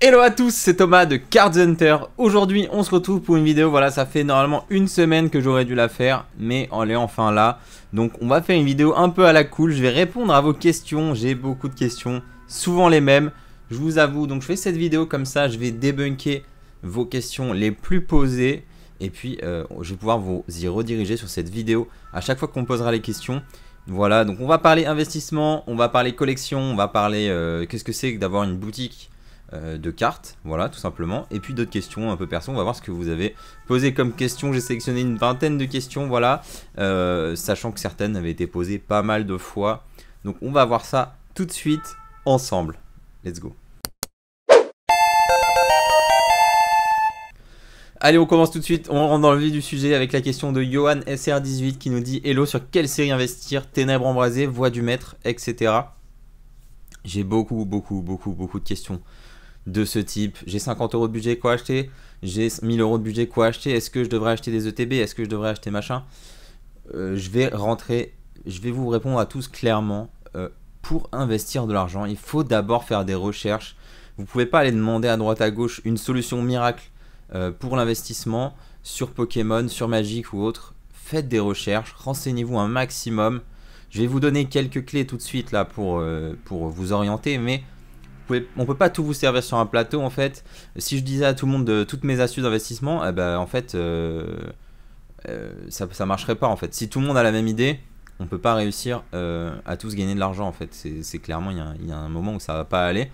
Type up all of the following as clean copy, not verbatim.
Hello à tous, c'est Thomas de Cards Hunter. Aujourd'hui, on se retrouve pour une vidéo. Voilà, ça fait normalement une semaine que j'aurais dû la faire, mais on est enfin là. Donc, on va faire une vidéo un peu à la cool. Je vais répondre à vos questions. J'ai beaucoup de questions, souvent les mêmes. Je vous avoue, donc je fais cette vidéo comme ça. Je vais débunker vos questions les plus posées. Et puis, je vais pouvoir vous y rediriger sur cette vidéo à chaque fois qu'on posera les questions. Voilà, donc on va parler investissement, on va parler collection, on va parler qu'est-ce que c'est que d'avoir une boutique de cartes, voilà, tout simplement. Et puis d'autres questions un peu perso, on va voir ce que vous avez posé comme questions. J'ai sélectionné une vingtaine de questions, voilà, sachant que certaines avaient été posées pas mal de fois. Donc on va voir ça tout de suite ensemble. Let's go. Allez, on commence tout de suite, on rentre dans le vif du sujet avec la question de Johan SR18 qui nous dit: Hello, sur quelle série investir? Ténèbres embrasées, Voix du maître, etc. J'ai beaucoup de questions de ce type. J'ai 50 € de budget, quoi acheter? J'ai 1000 € de budget, quoi acheter? Est-ce que je devrais acheter des ETB? Est-ce que je devrais acheter machin? Je vais vous répondre à tous clairement. Pour investir de l'argent, il faut d'abord faire des recherches. Vous ne pouvez pas aller demander à droite à gauche une solution miracle pour l'investissement sur Pokémon, sur Magic ou autre. Faites des recherches, renseignez-vous un maximum. Je vais vous donner quelques clés tout de suite là pour vous orienter, mais on peut pas tout vous servir sur un plateau en fait. Si je disais à tout le monde de toutes mes astuces d'investissement, eh ben, en fait ça marcherait pas en fait. Si tout le monde a la même idée, on peut pas réussir à tous gagner de l'argent en fait. C'est clairement, il y a un moment où ça va pas aller.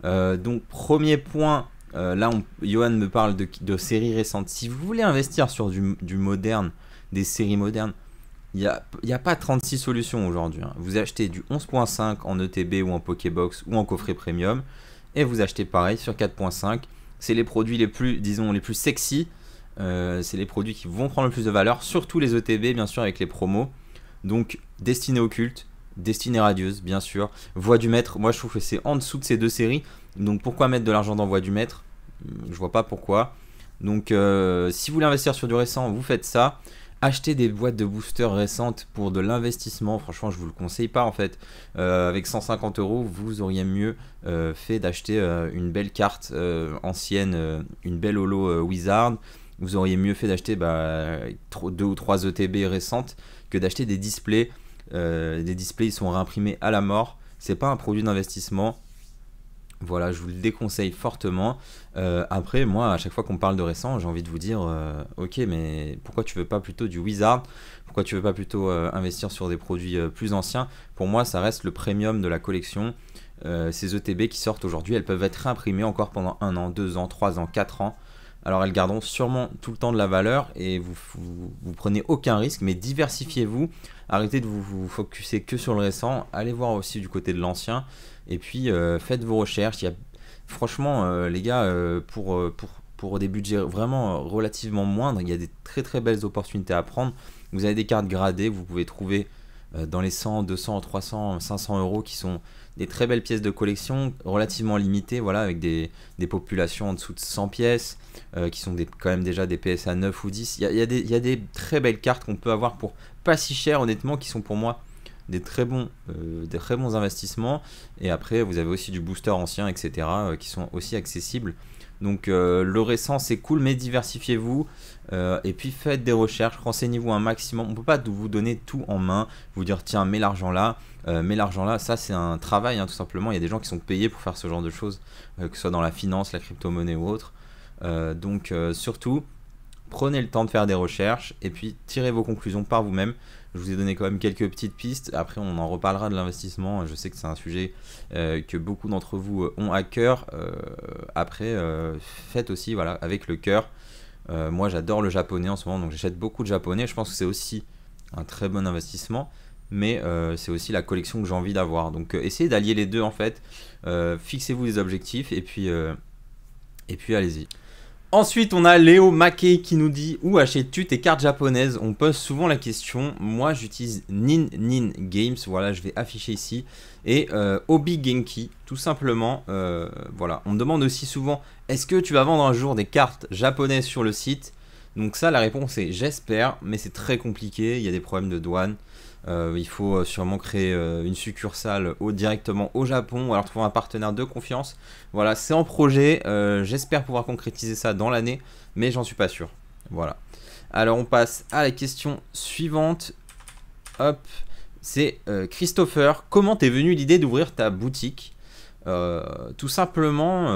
Donc premier point, là Johan me parle de séries récentes. Si vous voulez investir sur du moderne, des séries modernes, il n'y a pas 36 solutions aujourd'hui. Hein. Vous achetez du 11.5 en ETB ou en Pokébox ou en coffret premium. Et vous achetez pareil sur 4.5. C'est les produits les plus, disons, les plus sexy. C'est les produits qui vont prendre le plus de valeur. Surtout les ETB, bien sûr, avec les promos. Donc, Destinée Occulte, Destinée Radieuse, bien sûr. Voix du Maître, moi je trouve que c'est en dessous de ces deux séries. Donc, pourquoi mettre de l'argent dans Voix du Maître? Je vois pas pourquoi. Donc, si vous voulez investir sur du récent, vous faites ça. Acheter des boîtes de boosters récentes pour de l'investissement, franchement je vous le conseille pas en fait. Avec 150 €, vous auriez mieux fait d'acheter une belle carte ancienne, une belle holo Wizard. Vous auriez mieux fait d'acheter 2 ou 3 ETB récentes que d'acheter des displays. Des displays, ils sont réimprimés à la mort. C'est pas un produit d'investissement. Voilà, je vous le déconseille fortement. Après, moi, à chaque fois qu'on parle de récent, j'ai envie de vous dire ok, mais pourquoi tu veux pas plutôt du Wizard? Pourquoi tu veux pas plutôt investir sur des produits plus anciens? Pour moi, ça reste le premium de la collection. Ces ETB qui sortent aujourd'hui, elles peuvent être réimprimées encore pendant 1 an, 2 ans, 3 ans, 4 ans. Alors, elles garderont sûrement tout le temps de la valeur et vous prenez aucun risque, mais diversifiez-vous. Arrêtez de vous focuser que sur le récent. Allez voir aussi du côté de l'ancien. Et puis faites vos recherches. Franchement, les gars, pour des budgets vraiment relativement moindres, il y a des très belles opportunités à prendre. Vous avez des cartes gradées, vous pouvez trouver dans les 100, 200, 300, 500 € qui sont des très belles pièces de collection relativement limitées, voilà, avec des populations en dessous de 100 pièces qui sont quand même déjà des PSA 9 ou 10. Il y a des très belles cartes qu'on peut avoir pour pas si cher, honnêtement, qui sont pour moi des très bons investissements. Et après vous avez aussi du booster ancien, etc., qui sont aussi accessibles. Donc le récent c'est cool, mais diversifiez-vous et puis faites des recherches, renseignez-vous un maximum. On peut pas vous donner tout en main, vous dire tiens mets l'argent là, ça c'est un travail hein, tout simplement. Il y a des gens qui sont payés pour faire ce genre de choses, que ce soit dans la finance, la crypto-monnaie ou autre. Donc surtout prenez le temps de faire des recherches et puis tirez vos conclusions par vous-même. Je vous ai donné quand même quelques petites pistes. Après, on en reparlera de l'investissement. Je sais que c'est un sujet que beaucoup d'entre vous ont à cœur. Après, faites aussi voilà, avec le cœur. Moi, j'adore le japonais en ce moment, donc j'achète beaucoup de japonais. Je pense que c'est aussi un très bon investissement. Mais c'est aussi la collection que j'ai envie d'avoir. Donc, essayez d'allier les deux en fait. Fixez-vous des objectifs et puis allez-y. Ensuite, on a Léo Mackey qui nous dit: où achètes-tu tes cartes japonaises? On pose souvent la question. Moi, j'utilise Nin Games. Voilà, je vais afficher ici. Et Obi Genki, tout simplement. Voilà. On me demande aussi souvent: est-ce que tu vas vendre un jour des cartes japonaises sur le site? Donc ça, la réponse est j'espère, mais c'est très compliqué. Il y a des problèmes de douane. Il faut sûrement créer une succursale directement au Japon ou alors trouver un partenaire de confiance. Voilà, c'est en projet. J'espère pouvoir concrétiser ça dans l'année, mais j'en suis pas sûr. Voilà. Alors on passe à la question suivante. Hop, c'est Christopher. Comment t'es venu l'idée d'ouvrir ta boutique? Tout simplement,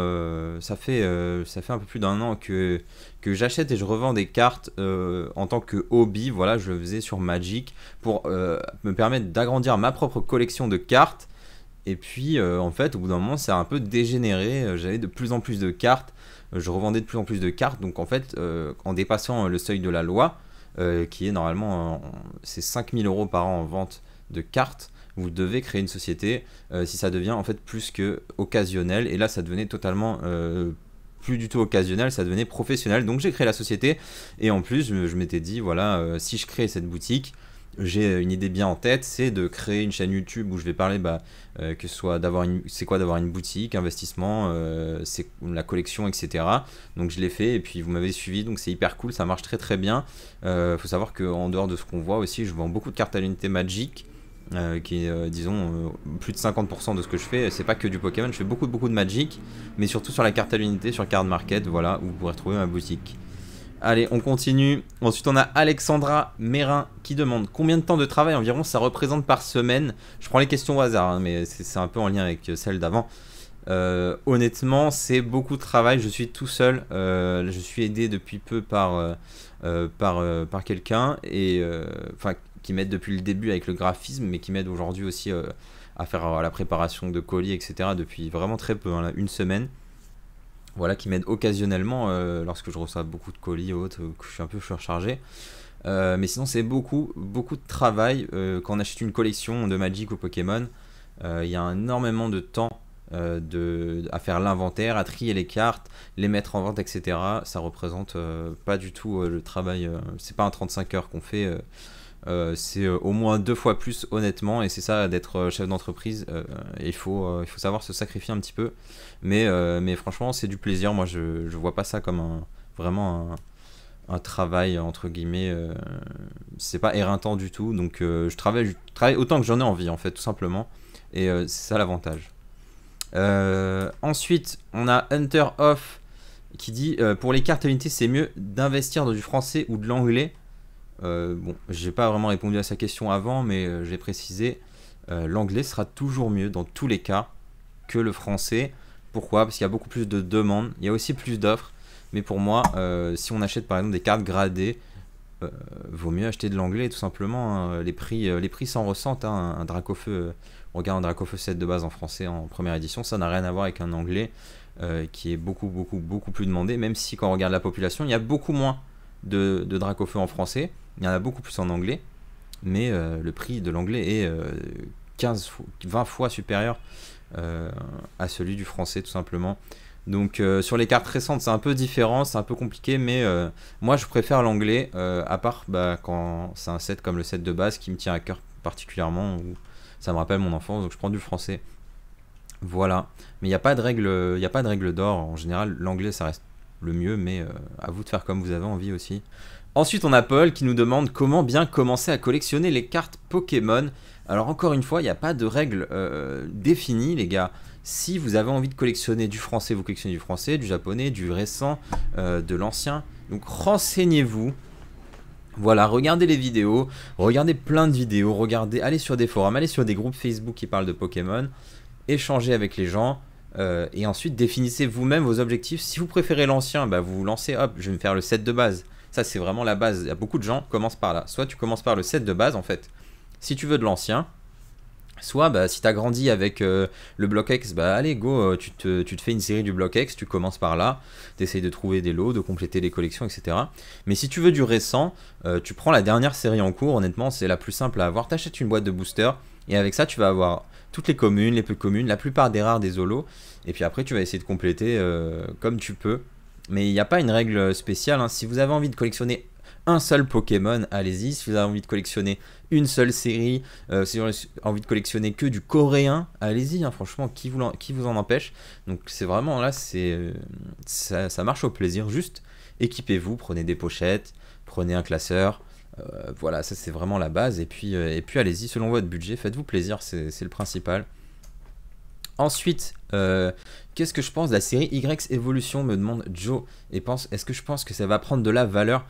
ça fait un peu plus d'un an que j'achète et je revends des cartes en tant que hobby. Voilà, je le faisais sur Magic pour me permettre d'agrandir ma propre collection de cartes. Et puis, en fait, au bout d'un moment, ça a un peu dégénéré. J'avais de plus en plus de cartes. Je revendais de plus en plus de cartes. Donc, en fait, en dépassant le seuil de la loi, qui est normalement, c'est 5000 € par an en vente de cartes, vous devez créer une société si ça devient en fait plus que occasionnel. Et là, ça devenait totalement plus du tout occasionnel, ça devenait professionnel. Donc j'ai créé la société et en plus je m'étais dit voilà, si je crée cette boutique, j'ai une idée bien en tête, c'est de créer une chaîne YouTube où je vais parler que ce soit c'est quoi d'avoir une boutique, investissement, c'est la collection, etc. Donc je l'ai fait et puis vous m'avez suivi, donc c'est hyper cool, ça marche très très bien. Faut savoir qu'en dehors de ce qu'on voit aussi, je vends beaucoup de cartes à l'unité Magic. Qui est disons plus de 50% de ce que je fais. C'est pas que du Pokémon, je fais beaucoup de Magic, mais surtout sur la carte à l'unité, sur Card Market, voilà, où vous pourrez retrouver ma boutique. Allez, on continue. Ensuite, on a Alexandra Mérin qui demande combien de temps de travail environ ça représente par semaine. Je prends les questions au hasard, hein, mais c'est un peu en lien avec celle d'avant. Honnêtement, c'est beaucoup de travail. Je suis tout seul. Je suis aidé depuis peu par quelqu'un et enfin qui m'aide depuis le début avec le graphisme, mais qui m'aide aujourd'hui aussi à faire la préparation de colis, etc. depuis vraiment très peu, hein, là, une semaine. Voilà, qui m'aide occasionnellement lorsque je reçois beaucoup de colis ou autres, que je suis un peu surchargé. Mais sinon, c'est beaucoup de travail. Quand on achète une collection de Magic ou Pokémon, il y a énormément de temps à faire l'inventaire, à trier les cartes, les mettre en vente, etc. Ça représente pas du tout le travail. C'est pas un 35 heures qu'on fait. C'est au moins 2 fois plus honnêtement, et c'est ça d'être chef d'entreprise. Il faut savoir se sacrifier un petit peu, mais franchement c'est du plaisir. Moi je vois pas ça comme vraiment un travail entre guillemets. C'est pas éreintant du tout, donc je travaille autant que j'en ai envie en fait, tout simplement, et c'est ça l'avantage. Ensuite on a Hunter Off qui dit pour les cartes à l'unité c'est mieux d'investir dans du français ou de l'anglais. Bon, j'ai pas vraiment répondu à sa question avant, mais j'ai précisé, l'anglais sera toujours mieux dans tous les cas que le français. Pourquoi? Parce qu'il y a beaucoup plus de demandes, il y a aussi plus d'offres, mais pour moi, si on achète par exemple des cartes gradées, vaut mieux acheter de l'anglais tout simplement, hein. Les prix s'en ressentent, hein. Un Dracofeu, on regarde un Dracofeu 7 de base en français en première édition, ça n'a rien à voir avec un anglais qui est beaucoup plus demandé, même si quand on regarde la population, il y a beaucoup moins de Dracofeu en français. Il y en a beaucoup plus en anglais, mais le prix de l'anglais est 20 fois supérieur à celui du français, tout simplement. Donc sur les cartes récentes, c'est un peu différent, c'est un peu compliqué, mais moi je préfère l'anglais, à part quand c'est un set comme le set de base qui me tient à cœur particulièrement, où ça me rappelle mon enfance, donc je prends du français. Voilà, mais il n'y a pas de règle d'or. En général, l'anglais ça reste le mieux, mais à vous de faire comme vous avez envie aussi. Ensuite, on a Paul qui nous demande comment bien commencer à collectionner les cartes Pokémon. Alors encore une fois, il n'y a pas de règle définie, les gars. Si vous avez envie de collectionner du français, vous collectionnez du français, du japonais, du récent, de l'ancien. Donc renseignez-vous. Voilà, regardez les vidéos, regardez plein de vidéos, allez sur des forums, allez sur des groupes Facebook qui parlent de Pokémon, échangez avec les gens. Et ensuite définissez vous-même vos objectifs. Si vous préférez l'ancien, vous vous lancez, hop, je vais me faire le set de base. Ça c'est vraiment la base, il y a beaucoup de gens qui commencent par là. Soit tu commences par le set de base en fait, si tu veux de l'ancien. Soit si tu as grandi avec le bloc X, allez go, tu te fais une série du bloc X, tu commences par là, tu essayes de trouver des lots, de compléter les collections, etc. Mais si tu veux du récent, tu prends la dernière série en cours, honnêtement c'est la plus simple à avoir, t'achètes une boîte de booster, et avec ça tu vas avoir toutes les communes, les peu communes, la plupart des rares, des holos, et puis après tu vas essayer de compléter comme tu peux. Mais il n'y a pas une règle spéciale, hein. Si vous avez envie de collectionner un seul Pokémon, allez-y. Si vous avez envie de collectionner une seule série, si vous avez envie de collectionner que du coréen, allez-y, hein. Franchement, qui vous en empêche? Donc c'est vraiment là, ça marche au plaisir. Juste équipez-vous, prenez des pochettes, prenez un classeur, Voilà, ça c'est vraiment la base. Et puis allez-y, selon votre budget, faites-vous plaisir, c'est le principal. Ensuite, qu'est-ce que je pense de la série YX Evolution, me demande Joe. Et est-ce que je pense que ça va prendre de la valeur?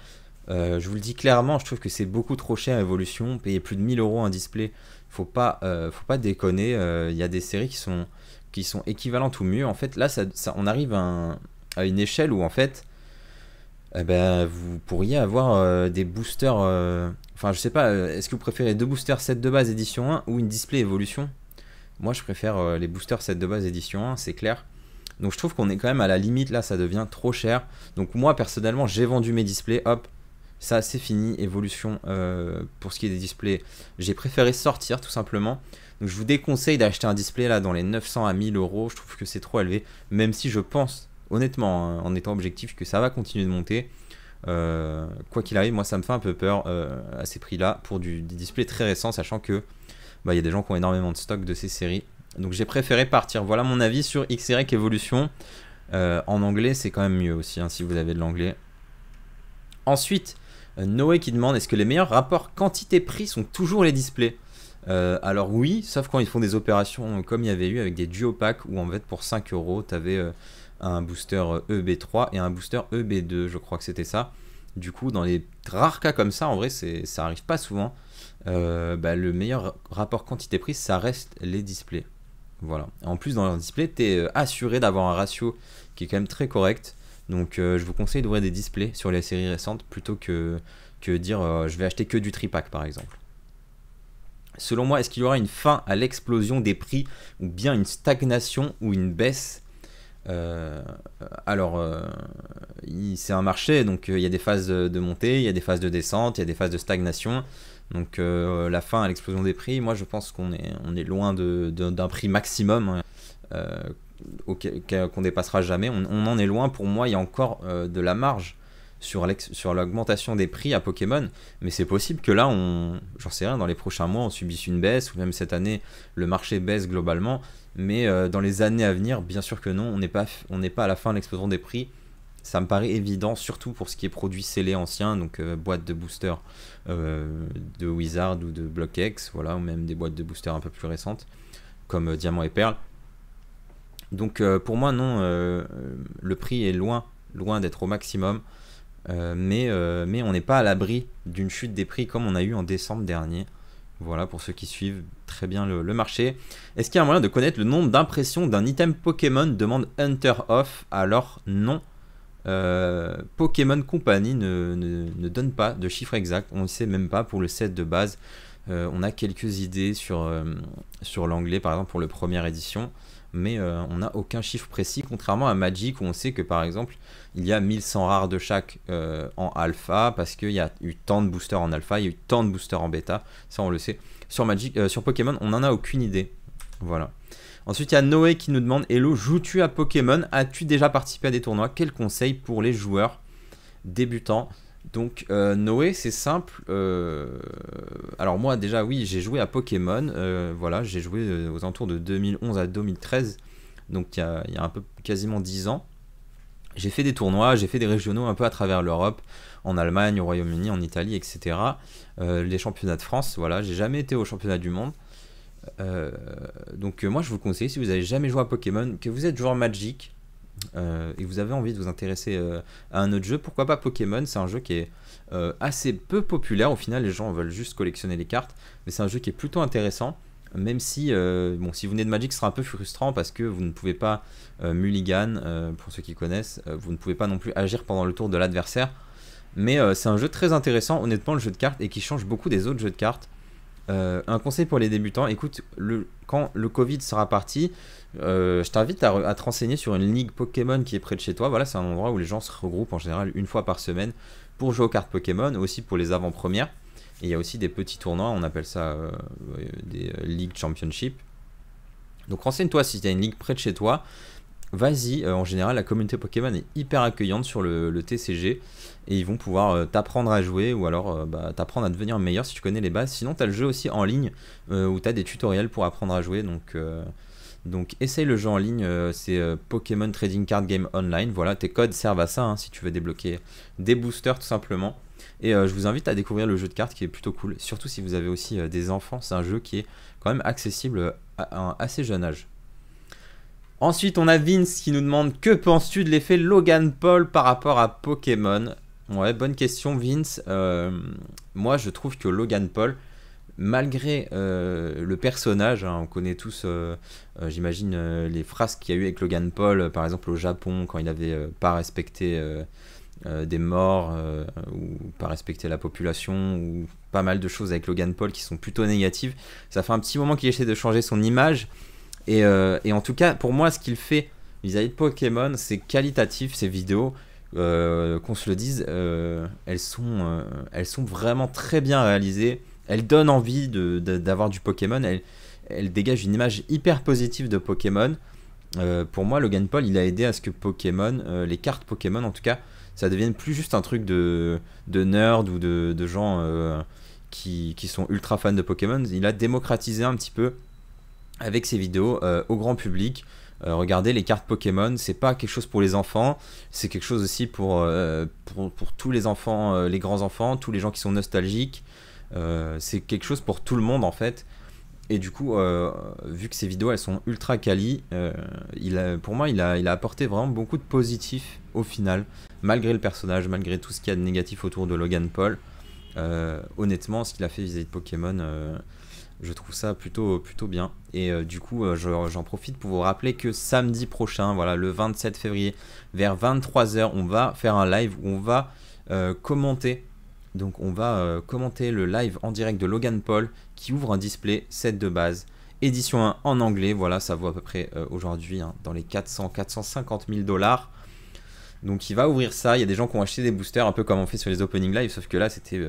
Je vous le dis clairement, je trouve que c'est beaucoup trop cher Evolution. Payer plus de 1000 € un display, faut pas déconner. Il y a des séries qui sont équivalentes ou mieux. En fait, là, on arrive à une échelle où en fait, vous pourriez avoir des boosters. Enfin, je sais pas, est-ce que vous préférez deux boosters set de base édition 1 ou une display Evolution? Moi, je préfère les boosters set de base édition 1, c'est clair. Donc, je trouve qu'on est quand même à la limite là, ça devient trop cher. Donc, moi, personnellement, j'ai vendu mes displays. Hop, ça, c'est fini. Évolution pour ce qui est des displays, j'ai préféré sortir tout simplement. Donc, je vous déconseille d'acheter un display là dans les 900 à 1000 €. Je trouve que c'est trop élevé. Même si je pense, honnêtement, hein, en étant objectif, que ça va continuer de monter. Quoi qu'il arrive, moi, ça me fait un peu peur à ces prix-là pour des displays très récents, sachant que il y a des gens qui ont énormément de stock de ces séries. Donc j'ai préféré partir. Voilà mon avis sur XY Evolution. En anglais, c'est quand même mieux aussi, hein, si vous avez de l'anglais. Ensuite, Noé qui demande, est-ce que les meilleurs rapports quantité-prix sont toujours les displays? Alors oui, sauf quand ils font des opérations comme il y avait eu avec des duo packs où en fait pour 5 €, tu avais un booster EB3 et un booster EB2, je crois que c'était ça. Du coup, dans les rares cas comme ça, en vrai, ça arrive pas souvent. Le meilleur rapport quantité-prix, ça reste les displays. Voilà. En plus, dans leur display, tu es assuré d'avoir un ratio qui est quand même très correct. Donc, je vous conseille d'ouvrir des displays sur les séries récentes plutôt que dire je vais acheter que du tripack par exemple. Selon moi, est-ce qu'il y aura une fin à l'explosion des prix ou bien une stagnation ou une baisse? Alors, c'est un marché, donc il y a des phases de montée, il y a des phases de descente, il y a des phases de stagnation. Donc la fin à l'explosion des prix, moi je pense qu'on est loin d'un prix maximum qu'on dépassera jamais. On en est loin. Pour moi, il y a encore de la marge sur l'augmentation des prix à Pokémon, mais c'est possible que là, j'en sais rien, dans les prochains mois, on subisse une baisse, ou même cette année, le marché baisse globalement. Mais dans les années à venir, bien sûr que non, on n'est pas à la fin de l'explosion des prix. Ça me paraît évident, surtout pour ce qui est produits scellés anciens, donc boîtes de booster de Wizard ou de BlockX, voilà, ou même des boîtes de booster un peu plus récentes, comme Diamant et Perle. Donc pour moi, non, le prix est loin d'être au maximum, mais on n'est pas à l'abri d'une chute des prix comme on a eu en décembre dernier. Voilà, pour ceux qui suivent très bien le marché. Est-ce qu'il y a un moyen de connaître le nombre d'impressions d'un item Pokémon, demande Hunter Off? Alors non. Pokémon Company ne donne pas de chiffre exact. On ne sait même pas pour le set de base. On a quelques idées sur l'anglais, par exemple pour la première édition. Mais on n'a aucun chiffre précis, contrairement à Magic où on sait que par exemple il y a 1100 rares de chaque en alpha parce qu'il y a eu tant de boosters en alpha, il y a eu tant de boosters en bêta, ça on le sait. Sur Pokémon, on n'en a aucune idée. Voilà. Ensuite, il y a Noé qui nous demande, Hello, joues-tu à Pokémon? As-tu déjà participé à des tournois? Quels conseils pour les joueurs débutants? Donc Noé, c'est simple. Alors moi déjà oui, j'ai joué à Pokémon. Voilà, j'ai joué aux alentours de 2011 à 2013. Donc il y a un peu quasiment 10 ans. J'ai fait des tournois, j'ai fait des régionaux un peu à travers l'Europe, en Allemagne, au Royaume-Uni, en Italie, etc. Les championnats de France, voilà, j'ai jamais été au championnat du monde. Donc moi je vous conseille, si vous n'avez jamais joué à Pokémon, que vous êtes joueur Magic, et vous avez envie de vous intéresser à un autre jeu, pourquoi pas Pokémon? C'est un jeu qui est assez peu populaire, au final les gens veulent juste collectionner les cartes, mais c'est un jeu qui est plutôt intéressant, même si si vous venez de Magic, ce sera un peu frustrant parce que vous ne pouvez pas mulligan, pour ceux qui connaissent, vous ne pouvez pas non plus agir pendant le tour de l'adversaire, mais c'est un jeu très intéressant honnêtement, le jeu de cartes, et qui change beaucoup des autres jeux de cartes. Un conseil pour les débutants, écoute, quand le Covid sera parti, je t'invite à te renseigner sur une ligue Pokémon qui est près de chez toi. Voilà, c'est un endroit où les gens se regroupent en général une fois par semaine pour jouer aux cartes Pokémon, aussi pour les avant-premières. Et il y a aussi des petits tournois, on appelle ça des League Championship. Donc renseigne-toi si tu as une ligue près de chez toi. Vas-y, en général la communauté Pokémon est hyper accueillante sur le TCG et ils vont pouvoir t'apprendre à jouer ou alors t'apprendre à devenir meilleur si tu connais les bases. Sinon tu as le jeu aussi en ligne où tu as des tutoriels pour apprendre à jouer, donc essaye le jeu en ligne, c'est Pokémon Trading Card Game Online. Voilà, tes codes servent à ça, hein, si tu veux débloquer des boosters tout simplement. Et je vous invite à découvrir le jeu de cartes qui est plutôt cool, surtout si vous avez aussi des enfants. C'est un jeu qui est quand même accessible à un assez jeune âge. Ensuite, on a Vince qui nous demande: que penses-tu de l'effet Logan Paul par rapport à Pokémon? Ouais, bonne question, Vince. Moi, je trouve que Logan Paul, malgré le personnage, hein, on connaît tous, j'imagine, les phrases qu'il y a eu avec Logan Paul, par exemple au Japon, quand il n'avait pas respecté des morts, ou pas respecté la population, ou pas mal de choses avec Logan Paul qui sont plutôt négatives. Ça fait un petit moment qu'il essaie de changer son image. Et en tout cas, pour moi, ce qu'il fait vis-à-vis de Pokémon, c'est qualitatif, ces vidéos. Qu'on se le dise, elles sont vraiment très bien réalisées. Elles donnent envie d'avoir du Pokémon. Elles dégagent une image hyper positive de Pokémon. Pour moi, Logan Paul, il a aidé à ce que Pokémon, les cartes Pokémon en tout cas, ça devienne plus juste un truc de nerd ou de gens qui sont ultra fans de Pokémon. Il a démocratisé un petit peu avec ses vidéos au grand public. Regardez, les cartes Pokémon, c'est pas quelque chose pour les enfants, c'est quelque chose aussi pour tous les enfants, les grands enfants, tous les gens qui sont nostalgiques. C'est quelque chose pour tout le monde en fait. Et du coup, vu que ces vidéos elles sont ultra quali, pour moi il a apporté vraiment beaucoup de positifs au final, malgré le personnage, malgré tout ce qu'il y a de négatif autour de Logan Paul. Honnêtement, ce qu'il a fait vis-à-vis de Pokémon, je trouve ça plutôt bien. Et du coup, j'en profite pour vous rappeler que samedi prochain, voilà, le 27 février, vers 23h, on va faire un live où on va commenter. Donc on va commenter le live en direct de Logan Paul qui ouvre un display set de base. Édition 1 en anglais, voilà, ça vaut à peu près aujourd'hui dans les 450 000 $. Donc il va ouvrir ça, il y a des gens qui ont acheté des boosters, un peu comme on fait sur les opening live, sauf que là c'était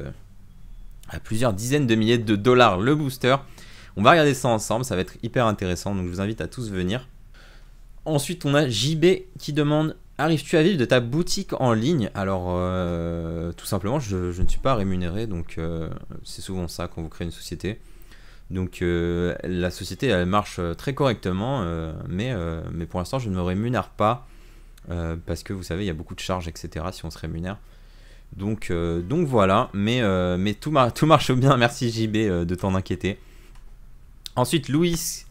à plusieurs dizaines de milliers de dollars le booster. On va regarder ça ensemble, ça va être hyper intéressant, donc je vous invite à tous venir. Ensuite, on a JB qui demande: arrives-tu à vivre de ta boutique en ligne? Alors, tout simplement, je ne suis pas rémunéré, donc c'est souvent ça quand vous créez une société. Donc, la société, elle marche très correctement, mais pour l'instant, je ne me rémunère pas, parce que vous savez, il y a beaucoup de charges, etc. si on se rémunère. Donc voilà, mais tout marche bien, merci JB de t'en inquiéter. Ensuite, Louis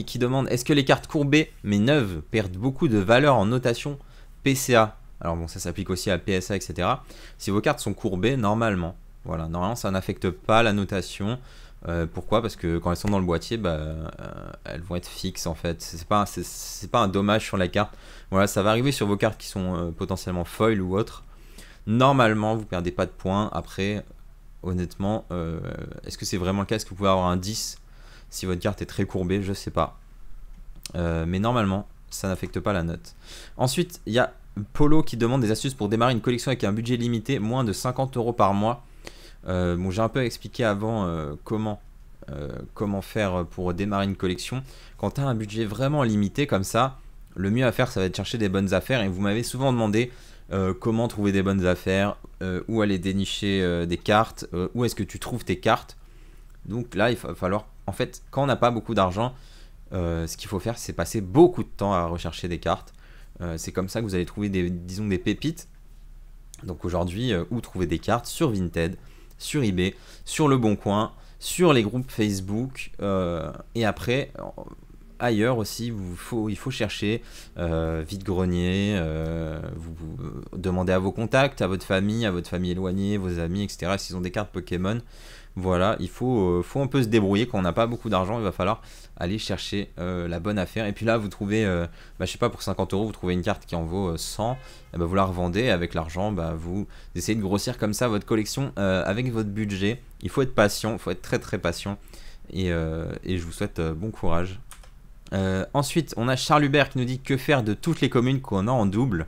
qui demande: est-ce que les cartes courbées mais neuves perdent beaucoup de valeur en notation PCA? Alors bon, ça s'applique aussi à PSA, etc. Si vos cartes sont courbées, normalement ça n'affecte pas la notation. Pourquoi? Parce que quand elles sont dans le boîtier, elles vont être fixes en fait. C'est pas un dommage sur la carte. Voilà, ça va arriver sur vos cartes qui sont potentiellement foil ou autres. Normalement, vous perdez pas de points. Après, honnêtement, est-ce que c'est vraiment le cas? Est-ce que vous pouvez avoir un 10 si votre carte est très courbée? Je sais pas. Mais normalement, ça n'affecte pas la note. Ensuite, il y a Polo qui demande des astuces pour démarrer une collection avec un budget limité, moins de 50 € par mois. Bon, j'ai un peu expliqué avant comment faire pour démarrer une collection. Quand tu as un budget vraiment limité comme ça, le mieux à faire, ça va être chercher des bonnes affaires. Et vous m'avez souvent demandé comment trouver des bonnes affaires, où aller dénicher des cartes, où est-ce que tu trouves tes cartes. Donc là, il va falloir, en fait, quand on n'a pas beaucoup d'argent, ce qu'il faut faire, c'est passer beaucoup de temps à rechercher des cartes. C'est comme ça que vous allez trouver disons des pépites. Donc aujourd'hui, où trouver des cartes? Sur Vinted, sur eBay, sur Le Bon Coin, sur les groupes Facebook, et après ailleurs aussi, il faut chercher vide-grenier, vous demandez à vos contacts, à votre famille éloignée, vos amis, etc. s'ils ont des cartes Pokémon. Voilà, il faut un peu se débrouiller. Quand on n'a pas beaucoup d'argent, il va falloir aller chercher la bonne affaire. Et puis là, vous trouvez, je sais pas, pour 50 €, vous trouvez une carte qui en vaut 100, et vous la revendez. Avec l'argent, vous essayez de grossir comme ça votre collection avec votre budget. Il faut être patient, il faut être très très patient. Et je vous souhaite bon courage. Ensuite, on a Charles Hubert qui nous dit: que faire de toutes les communes qu'on a en double?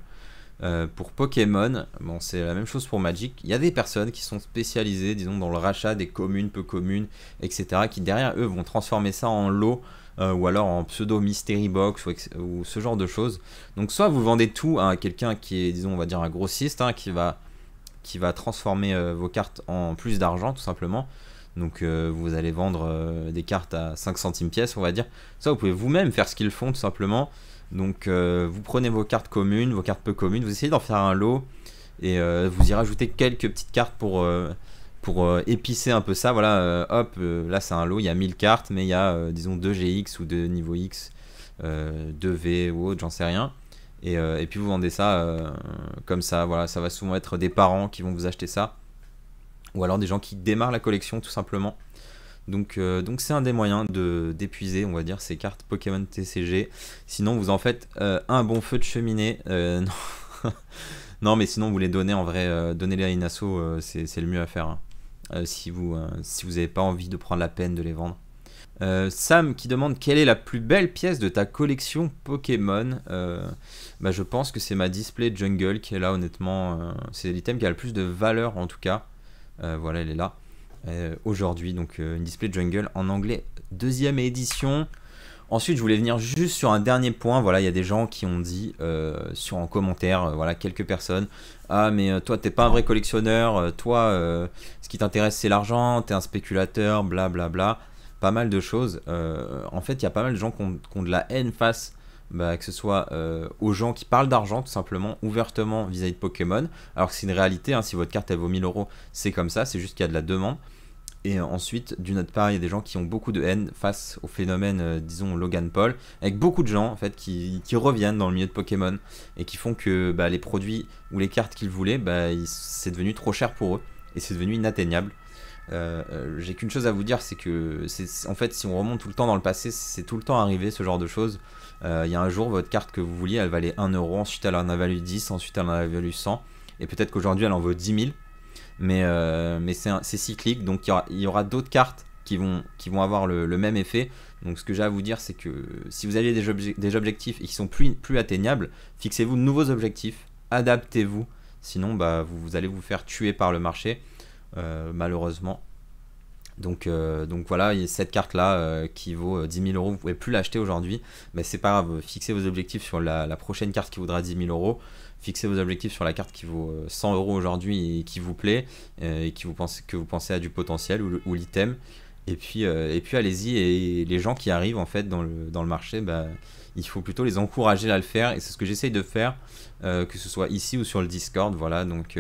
Pour Pokémon, bon, c'est la même chose pour Magic. Il y a des personnes qui sont spécialisées, disons, dans le rachat des communes, peu communes, etc. qui derrière eux vont transformer ça en lot, ou alors en pseudo mystery box ou ce genre de choses. Donc soit vous vendez tout à quelqu'un qui est, disons, on va dire un grossiste, qui va transformer vos cartes en plus d'argent tout simplement. Donc vous allez vendre des cartes à 5 centimes pièce, on va dire. Ça, vous pouvez vous-même faire ce qu'ils font tout simplement. Donc vous prenez vos cartes communes, vos cartes peu communes, vous essayez d'en faire un lot, Et vous y rajoutez quelques petites cartes pour épicer un peu ça. Voilà, hop, là c'est un lot, il y a 1000 cartes, mais il y a disons 2 GX ou 2 niveau X, 2 V ou autre, j'en sais rien. Et puis vous vendez ça comme ça. Voilà, ça va souvent être des parents qui vont vous acheter ça, ou alors des gens qui démarrent la collection tout simplement. Donc c'est un des moyens d'épuiser, on va dire, ces cartes Pokémon TCG. Sinon vous en faites un bon feu de cheminée. Non. Non, mais sinon vous les donnez en vrai, donnez-les à une asso, c'est le mieux à faire, hein. Si vous n'avez pas envie de prendre la peine de les vendre. Sam qui demande quelle est la plus belle pièce de ta collection Pokémon. Bah, je pense que c'est ma display jungle qui est là, honnêtement. C'est l'item qui a le plus de valeur en tout cas. Voilà, elle est là aujourd'hui. Donc une display jungle en anglais, 2e édition. Ensuite, je voulais venir juste sur un dernier point. Voilà, il y a des gens qui ont dit en commentaire, voilà, quelques personnes, ah mais toi t'es pas un vrai collectionneur, toi ce qui t'intéresse c'est l'argent, t'es un spéculateur, blablabla. Bla, bla. Pas mal de choses. En fait, il y a pas mal de gens qui ont de la haine face, bah, que ce soit aux gens qui parlent d'argent tout simplement, ouvertement vis-à-vis de Pokémon. Alors que c'est une réalité, hein, si votre carte elle vaut 1000 €, c'est comme ça, c'est juste qu'il y a de la demande. Et ensuite, d'une autre part, il y a des gens qui ont beaucoup de haine face au phénomène, disons, Logan Paul, avec beaucoup de gens en fait qui reviennent dans le milieu de Pokémon et qui font que bah, les produits ou les cartes qu'ils voulaient, bah, c'est devenu trop cher pour eux et c'est devenu inatteignable. J'ai qu'une chose à vous dire, c'est que en fait, si on remonte tout le temps dans le passé, c'est tout le temps arrivé ce genre de choses. Il y a un jour, votre carte que vous vouliez, elle valait 1 €, ensuite elle en a valu 10, ensuite elle en a valu 100, et peut-être qu'aujourd'hui elle en vaut 10 000. Mais c'est cyclique, donc il y aura d'autres cartes qui vont avoir le même effet. Donc ce que j'ai à vous dire, c'est que si vous avez des objectifs et qui sont plus atteignables, fixez-vous de nouveaux objectifs, adaptez-vous, sinon bah, vous allez vous faire tuer par le marché, malheureusement. Donc voilà, il y a cette carte là qui vaut 10 000 €, vous pouvez plus l'acheter aujourd'hui, mais c'est pas grave, fixez vos objectifs sur la prochaine carte qui vaudra 10 000 €. Fixez vos objectifs sur la carte qui vaut 100 € aujourd'hui et qui vous plaît, et que vous pensez à du potentiel ou l'item. Et puis allez-y, et les gens qui arrivent en fait dans le marché, bah, il faut plutôt les encourager à le faire, et c'est ce que j'essaye de faire, que ce soit ici ou sur le Discord. Voilà, donc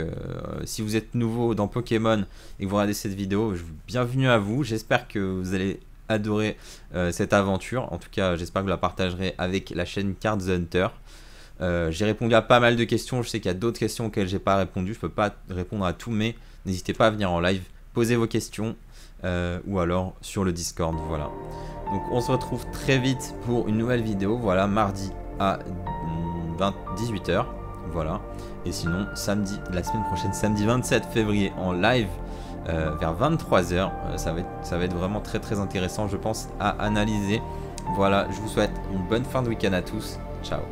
si vous êtes nouveau dans Pokémon et que vous regardez cette vidéo, bienvenue à vous, j'espère que vous allez adorer cette aventure. En tout cas, j'espère que vous la partagerez avec la chaîne Cards Hunter. J'ai répondu à pas mal de questions, je sais qu'il y a d'autres questions auxquelles j'ai pas répondu, je peux pas répondre à tout, mais n'hésitez pas à venir en live, poser vos questions, ou alors sur le Discord. Voilà, donc on se retrouve très vite pour une nouvelle vidéo, voilà, mardi à 18 h, voilà, et sinon samedi, la semaine prochaine, samedi 27 février en live vers 23 h, ça va être vraiment très très intéressant, je pense, à analyser. Voilà, je vous souhaite une bonne fin de week-end à tous, ciao.